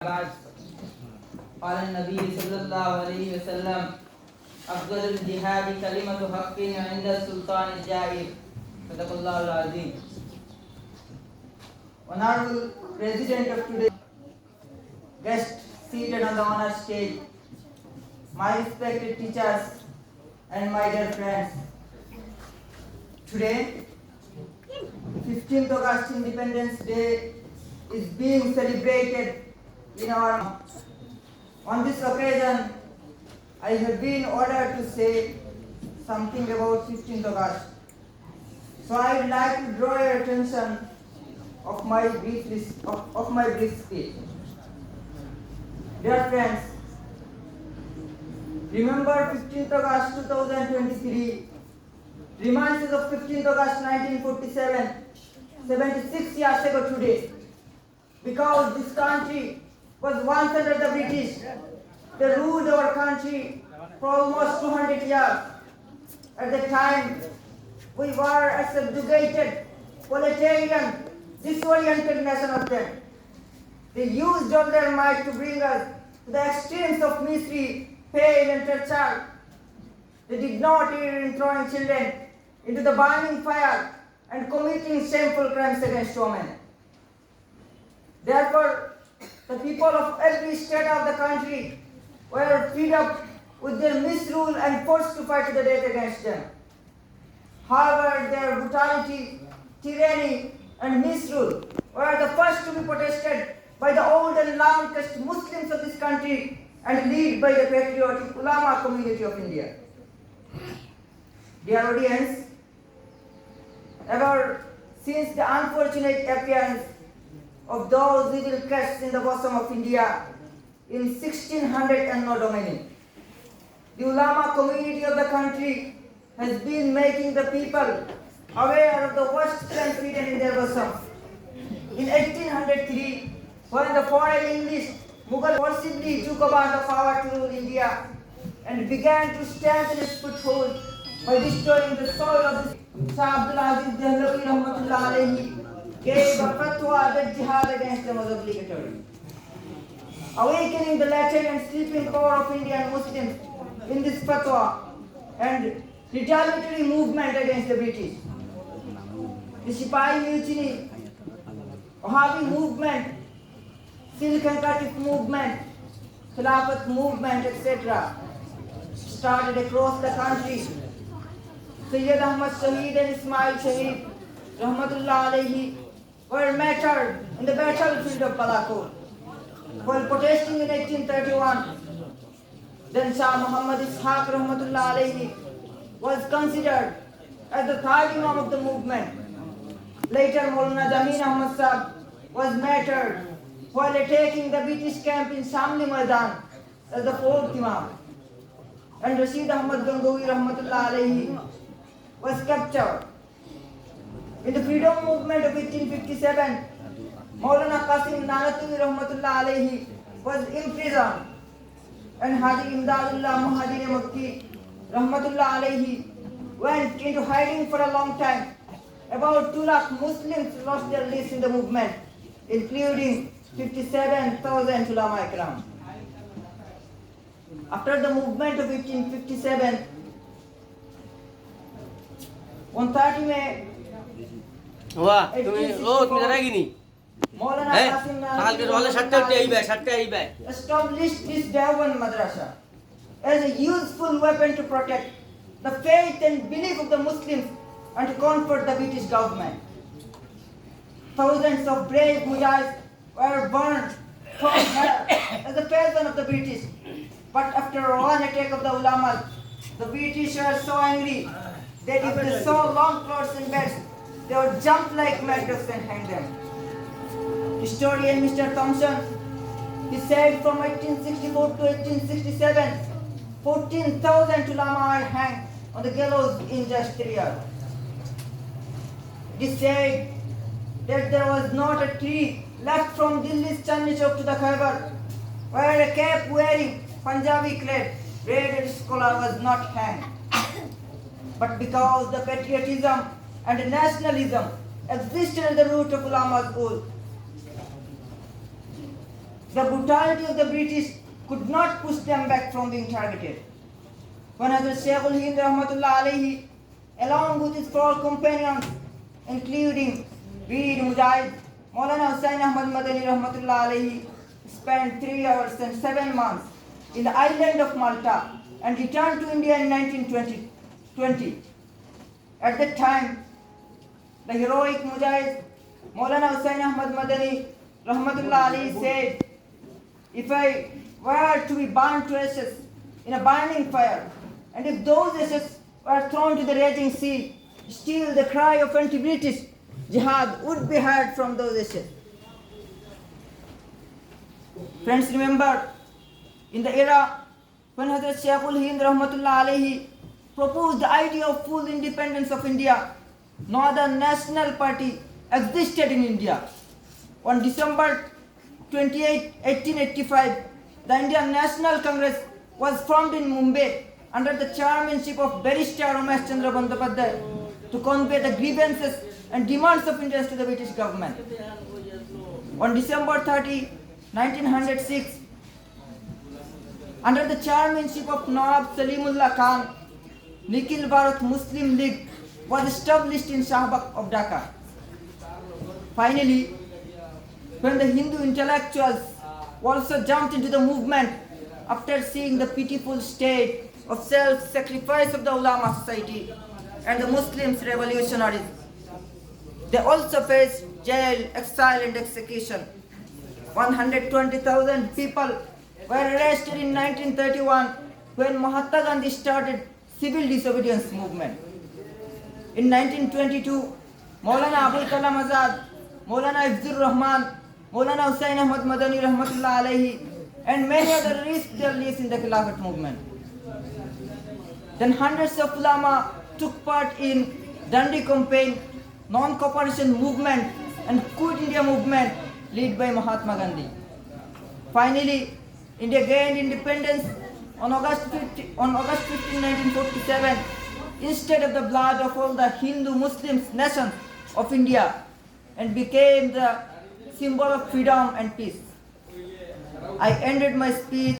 बाद قال النبي صلى الله عليه وسلم أفضل الجهاد كلمة حق عند السلطان الجائر صدق الله العظيم. Honorable President of today, guest seated on the honor stage, my respected teachers and my dear friends. Today, 15th August Independence Day is being celebrated in our. On this occasion, I have been ordered to say something about 15th August. So I would like to draw your attention of my brief speech. Dear friends, remember 15th August 2023 reminds us of 15th August 1947, 76 years ago today. Because this country was once under the British, they ruled our country for almost 200 years. At the time, we were a subjugated, proletarian, disoriented nation of them. They used all their might to bring us to the extremes of misery, pain and torture. They did not err in throwing children into the burning fire and committing shameful crimes against women. Therefore, the people of every state of the country were fed up with their misrule and forced to fight to the death against them. However, their brutality, tyranny, and misrule were the first to be protested by the old and long-caste Muslims of this country and led by the patriotic ulama community of India. Dear audience, ever since the unfortunate appearance of those evil castes in the bosom of India in 1600 and no dominion, the ulama community of the country has been making the people aware of the worst plans hidden in their bosom. In 1803, when the foreign English Mughal forcibly took over the power to rule India and began to strengthen its foothold by destroying the soil of the Shah Abdul Aziz Dehlavi Rahmatullah alayhi gave a fatwa that jihad against them was obligatory. Awakening the latent and sleeping power of Indian Muslims in this fatwa and retaliatory movement against the British. The Sipahi Mutiny, Wahhabi movement, Silk and Qatif movement, Khilafat movement, etc. started across the country. Sayyid Ahmad Shaheed and Ismail Shaheed, Rahmatullah alayhi, were martyred in the battlefield of Balakot while protesting in 1831. Then Shah Muhammad Ishaq Rahmatullah alayhi was considered as the third Imam of the movement. Later Maulana Jameen Ahmad Sahib was martyred while attacking the British camp in Shamli Maidan as the fourth Imam. And Rashid Ahmad Gangohi Rahmatullah alayhi was captured. In the freedom movement of 1857, Maulana Qasim Nanatwi Rahmatullah alayhi was imprisoned, and Haji Imdadullah Muhadir Makki Rahmatullah alayhi went into hiding for a long time. About 2 lakh Muslims lost their lives in the movement, including 57,000 ulama ikram. After the movement of 1857, on 30 May, Maulana Qasim Nanatwi established this Dewan Madrasa as a useful weapon to protect the faith and belief of the Muslims and to comfort the British government. Thousands of brave mujahids were burned from hell as a poison of the British. But after one attack of the ulamas, the British were so angry that if they saw long cloths in beds, they would jump like mad dogs and hang them. Historian Mr. Thompson, he said from 1864 to 1867, 14,000 ulama were hanged on the gallows in just 3 years. It is said that there was not a tree left from Delhi's Chandni Chowk to the Khyber where a cap-wearing Punjabi clad red scholar was not hanged. But because the patriotism and nationalism existed at the root of ulama's rule, The brutality of the British could not push them back from being targeted. When Hazrat Sheikhul Hind Rahmatullah alayhi, along with his four companions, including Veer Mujahid, Maulana Hussain Ahmad Madani Rahmatullah alayhi, spent 3 years and 7 months in the island of Malta and returned to India in 1920. At that time, the heroic Mujahid, Maulana Hussain Ahmad Madani Rahmatullah alayhi said, "If I were to be burnt to ashes in a burning fire, and if those ashes were thrown to the raging sea, still the cry of anti-British jihad would be heard from those ashes." Friends, remember, in the era when Hazrat Sheikhul Hind Rahmatullah alayhi proposed the idea of full independence of India, no other national party existed in India. On December 28, 1885, the Indian National Congress was formed in Mumbai under the chairmanship of Barrister Ramesh Chandra Bandyopadhyay to convey the grievances and demands of Indians to the British government. On December 30, 1906, under the chairmanship of Nawab Salimullah Khan, Nikhil Bharat Muslim League was established in Shahbag of Dhaka. Finally, when the Hindu intellectuals also jumped into the movement after seeing the pitiful state of self-sacrifice of the ulama society and the Muslims revolutionaries, they also faced jail, exile and execution. 120,000 people were arrested in 1931 when Mahatma Gandhi started civil disobedience movement. In 1922, Maulana Abul Kalam Azad, Maulana Ifzur Rahman, Maulana Hussain Ahmad Madani Rahmatullah alayhi, and many others risked their lives in the Khilafat movement. Then hundreds of ulama took part in Dandi campaign, non-cooperation movement, and Quit India movement led by Mahatma Gandhi. Finally, India gained independence on August 15, 1947, instead of the blood of all the Hindu Muslims nations of India, and became the symbol of freedom and peace. I ended my speech